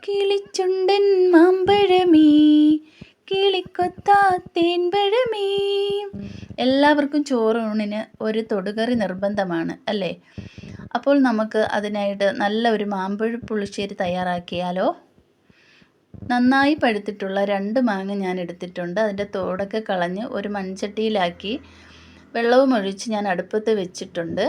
കിളിച്ചുണ്ടൻ മാമ്പഴമേ കിളിക്കൊത്താ തേൻപഴമേ. എല്ലാവർക്കും ചോറൂണിന് ഒരു തൊടുകറി നിർബന്ധമാണ് അല്ലേ? അപ്പോൾ നമുക്ക് അതിനായിട്ട് നല്ല ഒരു മാമ്പഴ പുളിശ്ശേരി തയ്യാറാക്കിയാലോ? നന്നായി പഴുത്തിട്ടുള്ള 2 മാങ്ങ ഞാൻ എടുത്തിട്ടുണ്ട്. അതിൻ്റെ തോടൊക്കെ കളഞ്ഞ് ഒരു മൺചട്ടിയിലാക്കി വെള്ളവും ഒഴിച്ച് ഞാൻ അടുപ്പത്ത് വെച്ചിട്ടുണ്ട്.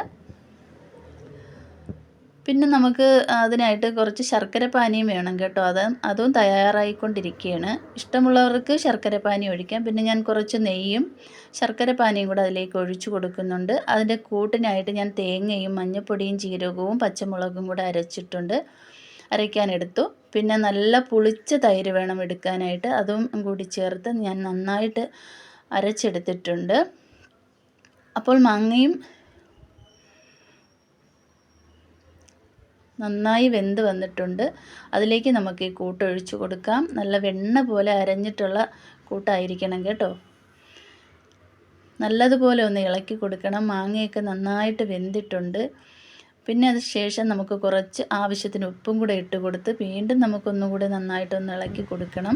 പിന്നെ നമുക്ക് അതിനായിട്ട് കുറച്ച് ശർക്കര പാനിയും വേണം കേട്ടോ. അതും തയ്യാറായിക്കൊണ്ടിരിക്കുകയാണ്. ഇഷ്ടമുള്ളവർക്ക് ശർക്കര പാനി ഒഴിക്കാം. പിന്നെ ഞാൻ കുറച്ച് നെയ്യും ശർക്കര പാനിയും കൂടെ അതിലേക്ക് ഒഴിച്ചു കൊടുക്കുന്നുണ്ട്. അതിൻ്റെ കൂട്ടിനായിട്ട് ഞാൻ തേങ്ങയും മഞ്ഞൾപ്പൊടിയും ജീരകവും പച്ചമുളകും കൂടെ അരയ്ക്കാനെടുത്തു. പിന്നെ നല്ല പുളിച്ച തൈര് വേണം എടുക്കാനായിട്ട്. അതും കൂടി ചേർത്ത് ഞാൻ നന്നായിട്ട് അരച്ചെടുത്തിട്ടുണ്ട്. അപ്പോൾ മാങ്ങയും നന്നായി വെന്ത് വന്നിട്ടുണ്ട്. അതിലേക്ക് നമുക്ക് ഈ കൂട്ടൊഴിച്ച് കൊടുക്കാം. നല്ല വെണ്ണ പോലെ അരഞ്ഞിട്ടുള്ള കൂട്ടായിരിക്കണം കേട്ടോ. നല്ലതുപോലെ ഒന്ന് ഇളക്കി കൊടുക്കണം. മാങ്ങയൊക്കെ നന്നായിട്ട് വെന്തിട്ടുണ്ട്. പിന്നെ അതിന് ശേഷം നമുക്ക് കുറച്ച് ആവശ്യത്തിന് ഉപ്പും കൂടെ ഇട്ട് കൊടുത്ത് വീണ്ടും നമുക്കൊന്നുകൂടെ നന്നായിട്ടൊന്ന് ഇളക്കി കൊടുക്കണം.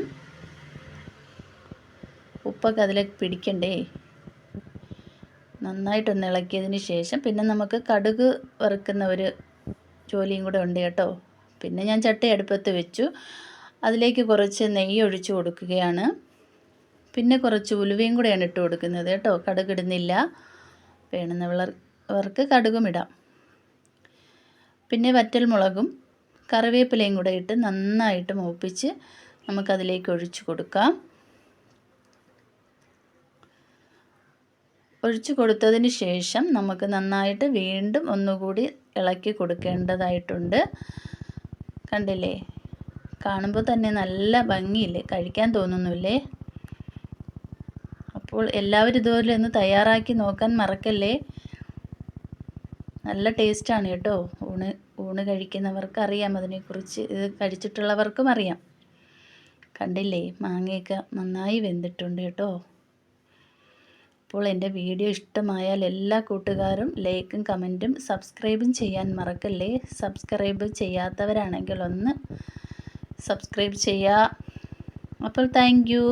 ഉപ്പൊക്കെ അതിലേക്ക് പിടിക്കണ്ടേ. നന്നായിട്ടൊന്ന് ഇളക്കിയതിന് ശേഷം പിന്നെ നമുക്ക് കടുക് വറുക്കുന്ന ഒരു ജോലിയും കൂടെ ഉണ്ട് കേട്ടോ. പിന്നെ ഞാൻ ചട്ടി അടുപ്പത്ത് വെച്ചു. അതിലേക്ക് കുറച്ച് നെയ്യ് ഒഴിച്ച് കൊടുക്കുകയാണ്. പിന്നെ കുറച്ച് ഉലുവയും കൂടെയാണ് ഇട്ട് കൊടുക്കുന്നത് കേട്ടോ. കടുക് ഇടുന്നില്ല. വേണമെന്നവർക്ക് കടുകും ഇടാം. പിന്നെ വറ്റൽമുളകും കറിവേപ്പിലയും കൂടെ ഇട്ട് നന്നായിട്ട് മൂപ്പിച്ച് നമുക്കതിലേക്ക് ഒഴിച്ച് കൊടുക്കാം. ഒഴിച്ചു കൊടുത്തതിന് ശേഷം നമുക്ക് നന്നായിട്ട് വീണ്ടും ഒന്നുകൂടി ഇളക്കി കൊടുക്കേണ്ടതായിട്ടുണ്ട്. കണ്ടില്ലേ? കാണുമ്പോൾ തന്നെ നല്ല ഭംഗിയില്ലേ? കഴിക്കാൻ തോന്നുന്നില്ലേ? അപ്പോൾ എല്ലാവരും ഇതുപോലെ ഒന്ന് തയ്യാറാക്കി നോക്കാൻ മറക്കല്ലേ. നല്ല ടേസ്റ്റാണ് കേട്ടോ. ഊണ് കഴിക്കുന്നവർക്ക് അറിയാം അതിനെക്കുറിച്ച്. ഇത് കഴിച്ചിട്ടുള്ളവർക്കും അറിയാം. കണ്ടില്ലേ? മാങ്ങയൊക്കെ നന്നായി വെന്തിട്ടുണ്ട് കേട്ടോ. അപ്പോൾ എൻ്റെ വീഡിയോ ഇഷ്ടമായാൽ എല്ലാ കൂട്ടുകാരും ലൈക്കും കമൻറ്റും സബ്സ്ക്രൈബും ചെയ്യാൻ മറക്കല്ലേ. സബ്സ്ക്രൈബ് ചെയ്യാത്തവരാണെങ്കിൽ ഒന്ന് സബ്സ്ക്രൈബ് ചെയ്യുക. അപ്പോൾ താങ്ക് യു.